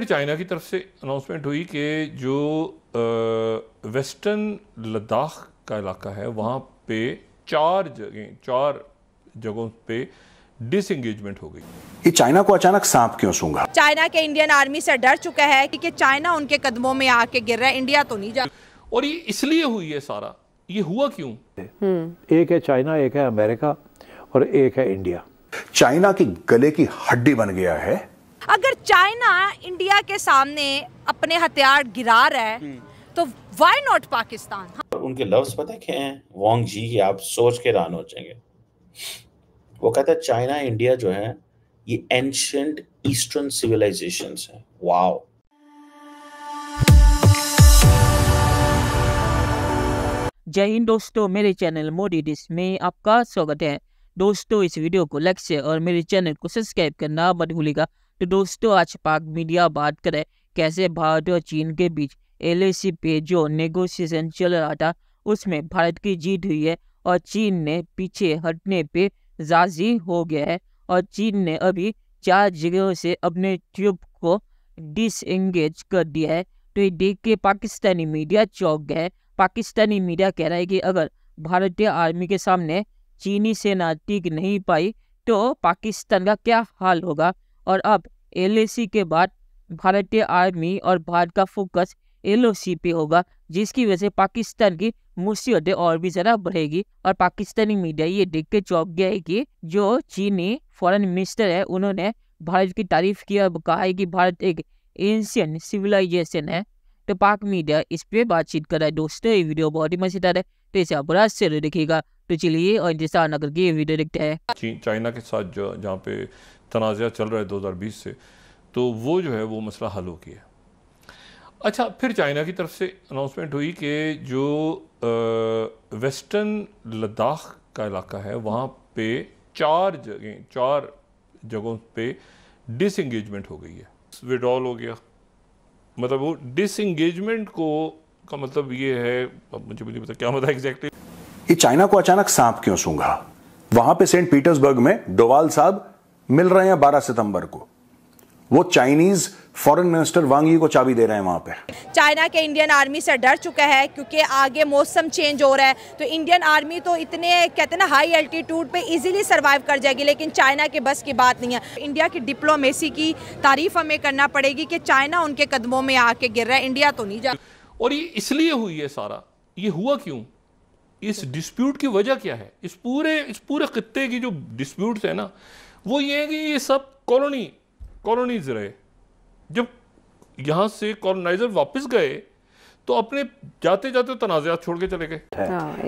फिर चाइना की तरफ से अनाउंसमेंट हुई कि जो वेस्टर्न लद्दाख का इलाका है वहाँ पे चार जगहों पे डिसएंगेजमेंट हो गई। ये चाइना को अचानक सांप क्यों सूंघा? चाइना के इंडियन आर्मी से डर चुका है कि चाइना उनके कदमों में आके गिर रहा है, इंडिया तो नहीं जा। और ये इसलिए हुई है सारा, ये हुआ क्यों? एक है चाइना, एक है अमेरिका और एक है इंडिया। चाइना की गले की हड्डी बन गया है। अगर चाइना इंडिया के सामने अपने हथियार गिरा रहा है तो व्हाई नॉट पाकिस्तान? उनके लफ्ज पता क्या हैं वांग जी की, आप सोच के हैरान हो जाएंगे। वो कहता है चाइना इंडिया जो है ये एंशिएंट ईस्टर्न सिविलाइजेशंस हैं। वाओ। जय हिंद दोस्तों, मेरे चैनल मोदी डिश में आपका स्वागत है। दोस्तों इस वीडियो को लाइक शेयर और मेरे चैनल को सब्सक्राइब करना मत भूलिएगा। तो दोस्तों आज पाक मीडिया बात करें कैसे भारत और चीन के बीच LAC पे जो नेगोशिएशन चल रहा था उसमें भारत की जीत हुई है और चीन ने पीछे हटने पे राजी हो गया है और चीन ने अभी 4 जगहों से अपने ट्यूब को डिसएंगेज कर दिया है। तो ये देख के पाकिस्तानी मीडिया चौंक गया है। पाकिस्तानी मीडिया कह रहा है कि अगर भारतीय आर्मी के सामने चीनी सेना टिक नहीं पाई तो पाकिस्तान का क्या हाल होगा। और अब LAC के बाद भारतीय आर्मी और भारत का फोकस LOC पे होगा, जिसकी वजह से पाकिस्तान की मुसीबतें और भी ज़्यादा बढ़ेगी। और पाकिस्तानी मीडिया ये देख के चौंक गया है कि जो चीनी फॉरेन मिनिस्टर है उन्होंने भारत की तारीफ की और कहा है कि भारत एक एंशिएंट सिविलाइजेशन है। तो पाक मीडिया इस पे बातचीत कर रहा है। दोस्तों ये वीडियो बहुत ही मजेदार है, तो इसे आप बड़ा से देखिएगा। तो चलिए और इंतजार न करके ये वीडियो देखते हैं। चाइना के साथ जहाँ पे तनाज़ा चल रहा है 2020 से, तो वो जो है वो मसला हल हो गया। अच्छा, फिर चाइना की तरफ से अनाउंसमेंट हुई कि जो वेस्टर्न लद्दाख का इलाका है वहाँ पे चार जगहों पे डिसएंगेजमेंट हो गई है, विड्रॉल हो गया। मतलब वो डिसएंगेजमेंट का मतलब ये है, अब मुझे नहीं पता क्या मतलब एग्जैक्टली। ये चाइना को अचानक सांप क्यों सूंघा? वहां पे सेंट पीटर्सबर्ग में डोवाल साहब मिल रहे हैं 12 सितंबर को। वो चाइनीज फॉरेन मिनिस्टर वांग यी को चाबी दे रहे हैं वहां पे। चाइना के इंडियन आर्मी से डर चुका है क्योंकि आगे मौसम चेंज हो रहा है, तो इंडियन आर्मी तो इतने कहते हैं ना हाई एल्टीट्यूड पे इजीली सरवाइव कर जाएगी, लेकिन चाइना के बस की बात नहीं है। इंडिया की डिप्लोमेसी की तारीफ हमें करना पड़ेगी कि चाइना उनके कदमों में आके गिर रहा है, इंडिया तो नहीं जा। और ये इसलिए हुई है सारा, ये हुआ क्यों? इस डिस्प्यूट की वजह क्या है? इस पूरे खित्ते की जो डिस्प्यूट्स है ना, वो ये है कि ये सब कॉलोनीज रहे। जब यहाँ से कॉलोनाइजर वापस गए तो अपने जाते जाते तनाज़ात छोड़ के चले गए।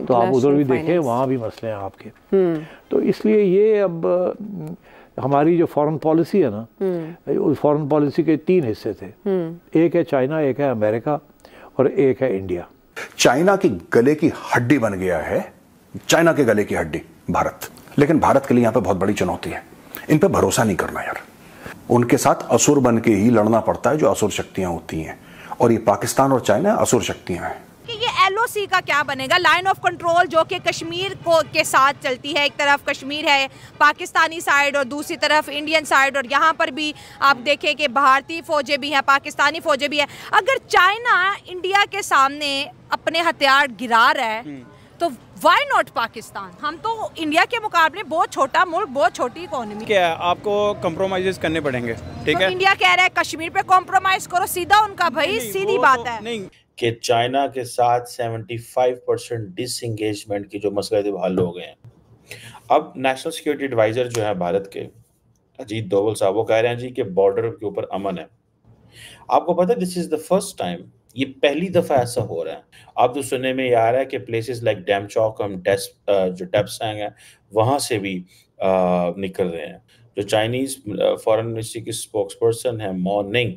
तो आप उधर भी देखें, वहाँ भी मसले हैं आपके। तो इसलिए ये अब हमारी जो फॉरेन पॉलिसी है ना, उस फॉरेन पॉलिसी के 3 हिस्से थे। एक है चाइना, एक है अमेरिका और एक है इंडिया। चाइना की गले की हड्डी बन गया है, चाइना के गले की हड्डी भारत। लेकिन भारत के लिए यहां पे बहुत बड़ी चुनौती है, इन पे भरोसा नहीं करना यार। उनके साथ असुर बन के ही लड़ना पड़ता है, जो असुर शक्तियां होती हैं, और ये पाकिस्तान और चाइना असुर शक्तियां हैं। कि ये LOC का क्या बनेगा? लाइन ऑफ कंट्रोल जो कि कश्मीर के साथ चलती है, एक तरफ कश्मीर है पाकिस्तानी साइड और दूसरी तरफ इंडियन साइड, और यहाँ पर भी आप देखें कि भारतीय फौजें भी हैं, पाकिस्तानी फौजें भी हैं। अगर चाइना इंडिया के सामने अपने हथियार गिरा रहा है तो व्हाई नॉट पाकिस्तान? हम तो इंडिया के मुकाबले बहुत छोटा मुल्क, बहुत छोटी इकोनॉमी। क्या है, आपको कॉम्प्रोमाइजेस करने पड़ेंगे, ठीक है? इंडिया कह रहा है कश्मीर पे कॉम्प्रोमाइज करो, सीधा उनका भाई सीधी बात है। नहीं कि चाइना के साथ 75% डिसएंगेजमेंट की जो मसले थे वो हल हो गए हैं। अब नेशनल सिक्योरिटी एडवाइजर जो है भारत के, अजीत डोवल साहब, वो कह रहे हैं जी कि बॉर्डर के ऊपर अमन है। आपको पता है this is the first time, ये पहली दफा ऐसा हो रहा है। अब तो सुनने में ये आ रहा है कि प्लेसेस लाइक डेमचौक, हम जो डेप्सैंग है वहां से भी निकल रहे हैं। जो चाइनीज फॉरेन मिनिस्ट्री की स्पोक्सपर्सन है मॉर्निंग,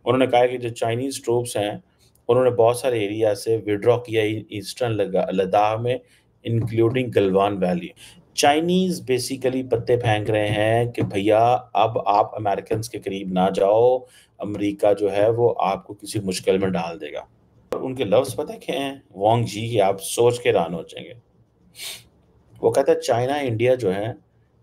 उन्होंने कहा कि जो चाइनीज ट्रूप्स हैं उन्होंने बहुत सारे एरिया से विड्रॉ किया ईस्टर्न लद्दाख में, including Galwan valley. Chinese basically पत्ते फेंक रहे हैं कि भैया अब आप अमेरिकन के करीब ना जाओ, अमेरिका जो है वो आपको किसी मुश्किल में डाल देगा। और उनके लफ्ज पता क्या हैं वांग जी की, आप सोच के हैरान हो जाएंगे। वो कहता है चाइना इंडिया जो है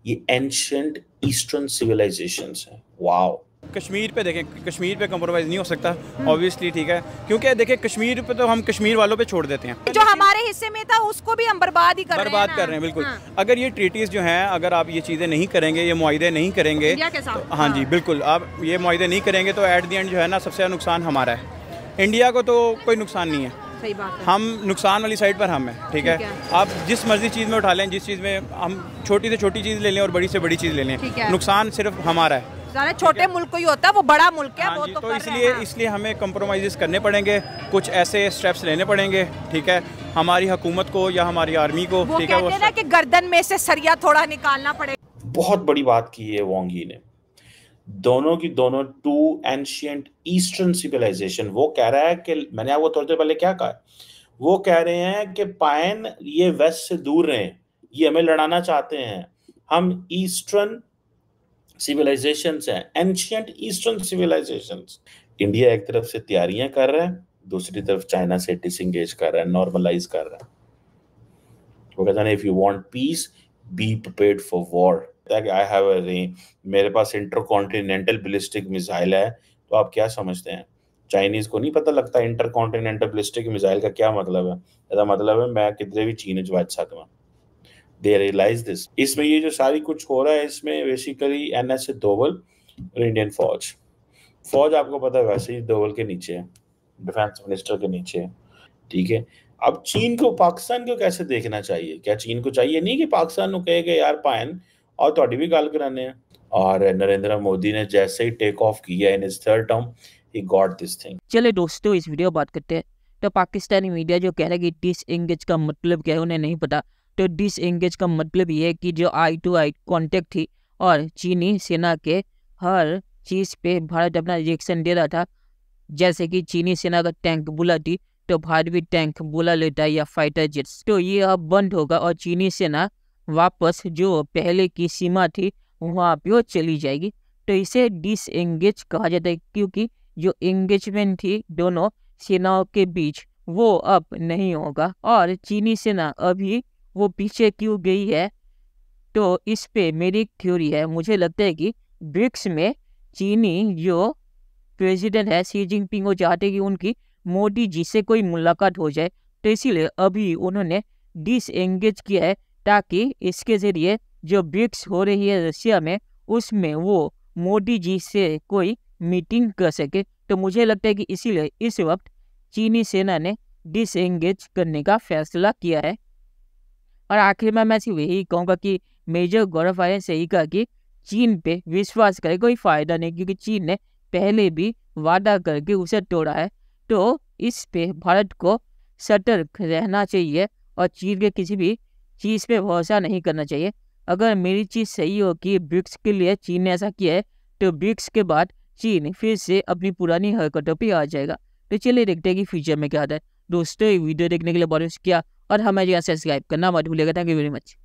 ये एंशिएंट ईस्टर्न सिविलाइजेशंस हैं। वाओ। कश्मीर पे देखें, कश्मीर पे कंप्रोमाइज़ नहीं हो सकता ऑब्वियसली, ठीक है, क्योंकि देखिए कश्मीर पे तो हम कश्मीर वालों पे छोड़ देते हैं, जो हमारे हिस्से में था उसको भी हम बर्बाद ही कर रहे हैं, बर्बाद कर रहे हैं बिल्कुल। अगर ये ट्रीटीज़ जो हैं, अगर आप ये चीज़ें नहीं करेंगे, ये मुआहदे नहीं करेंगे इंडिया के साथ, तो हाँ जी बिल्कुल, आप ये मुआहदे नहीं करेंगे तो एट द एंड जो है ना सबसे ज़्यादा नुकसान हमारा है। इंडिया को तो कोई नुकसान नहीं है, सही बात है, हम नुकसान वाली साइड पर हम हैं, ठीक है। आप जिस मर्जी चीज़ में उठा लें, जिस चीज़ में हम छोटी से छोटी चीज़ ले लें और बड़ी से बड़ी चीज़ ले लें, नुकसान सिर्फ हमारा है। छोटे मुल्क को ही होता है, वो बड़ा मुल्क है, वो तो इसलिए हमें कंप्रोमाइज़ करने पड़ेंगे, कुछ ऐसे स्टेप्स लेने पड़ेंगे, ठीक है, हमारी हुकूमत को या हमारी आर्मी को, ठीक है, वो कि गर्दन में से सरिया थोड़ा निकालना पड़ेगा। बहुत बड़ी बात की है वांग यी ने, दोनों की दोनों टू एंशिएंट ईस्टर्न सिविलाइजेशन। वो कह रहा है कि मैंने आपको थोड़ी देर पहले क्या कहा, वो कह रहे हैं कि पायन ये वेस्ट से दूर रहे, ये हमें लड़ाना चाहते हैं, हम ईस्टर्न सिविलाइजेशंस हैं, एंशिएंट ईस्टर्न सिविलाइजेशंस। इंडिया एक तरफ से तैयारियां कर रहा है, दूसरी तरफ चाइना से डिसएंगेज कर रहा है, नॉर्मलाइज कर रहा है। वो कहता है if you want piece be prepared for war. I have a range, मेरे पास इंटरकॉन्टिनेंटल बैलिस्टिक मिसाइल है, तो आप क्या समझते हैं चाइनीज को नहीं पता लगता इंटरकॉन्टिनेंटल बैलिस्टिक मिसाइल का क्या मतलब है? इसका मतलब है मैं किधरे भी चीन च वज सकदा। दे रियलाइज दिस। इसमें ये जो सारी कुछ हो रहा है, इसमें बेसिकली एनएसए दोवल और इंडियन फौज आपको पता है वैसे ही दोवल के नीचे है, डिफेंस मिनिस्टर के नीचे है, ठीक है। अब चीन को, पाकिस्तान को कैसे देखना चाहिए? क्या चीन को चाहिए नहीं कि पाकिस्तान को कहेगा यार पायन और थोड़ी भी गल कराने हैं? और नरेंद्र मोदी ने जैसे ही टेक ऑफ किया in his third term, he got this thing. चलिए दोस्तों, इस वीडियो बात करते हैं। तो पाकिस्तानी मीडिया जो कह रहा है कि डिसएंगेज का मतलब क्या है, उन्हें नहीं पता। तो डिसएंगेज का मतलब ये है कि जो आई टू आई कॉन्टेक्ट थी और चीनी सेना के हर चीज़ पे भारत अपना रिएक्शन दे रहा था। जैसे कि चीनी सेना का टैंक बुलाती तो भारत भी टैंक बुला लेता या फाइटर जेट्स। तो ये अब बंद होगा और चीनी सेना वापस जो पहले की सीमा थी वहाँ पे वो चली जाएगी। तो इसे डिसएंगेज कहा जाता है, क्योंकि जो एंगेजमेंट थी दोनों सेनाओं के बीच वो अब नहीं होगा। और चीनी सेना अभी वो पीछे क्यों गई है, तो इस पे मेरी एक थ्योरी है। मुझे लगता है कि ब्रिक्स में चीनी जो प्रेसिडेंट है शी जिनपिंग, वो चाहते कि उनकी मोदी जी से कोई मुलाकात हो जाए, तो इसीलिए अभी उन्होंने डिसएंगेज किया है, ताकि इसके ज़रिए जो ब्रिक्स हो रही है रशिया में, उसमें वो मोदी जी से कोई मीटिंग कर सके। तो मुझे लगता है कि इसीलिए इस वक्त चीनी सेना ने डिसएंगेज करने का फैसला किया है। और आखिर में मैं सिर्फ यही कहूँगा कि मेजर गौरव आर्य से ही कहा कि चीन पे विश्वास करे कोई फ़ायदा नहीं, क्योंकि चीन ने पहले भी वादा करके उसे तोड़ा है। तो इस पे भारत को सतर्क रहना चाहिए और चीन के किसी भी चीज़ पे भरोसा नहीं करना चाहिए। अगर मेरी चीज़ सही हो कि ब्रिक्स के लिए चीन ने ऐसा किया है, तो ब्रिक्स के बाद चीन फिर से अपनी पुरानी हरकतों पे आ जाएगा। तो चलिए देखते हैं कि फ्यूचर में क्या आता है। दोस्तों, वीडियो देखने के लिए बहुत शुक्रिया और हमें यहाँ सब्सक्राइब करना मत भूलिएगा। Thank you very much.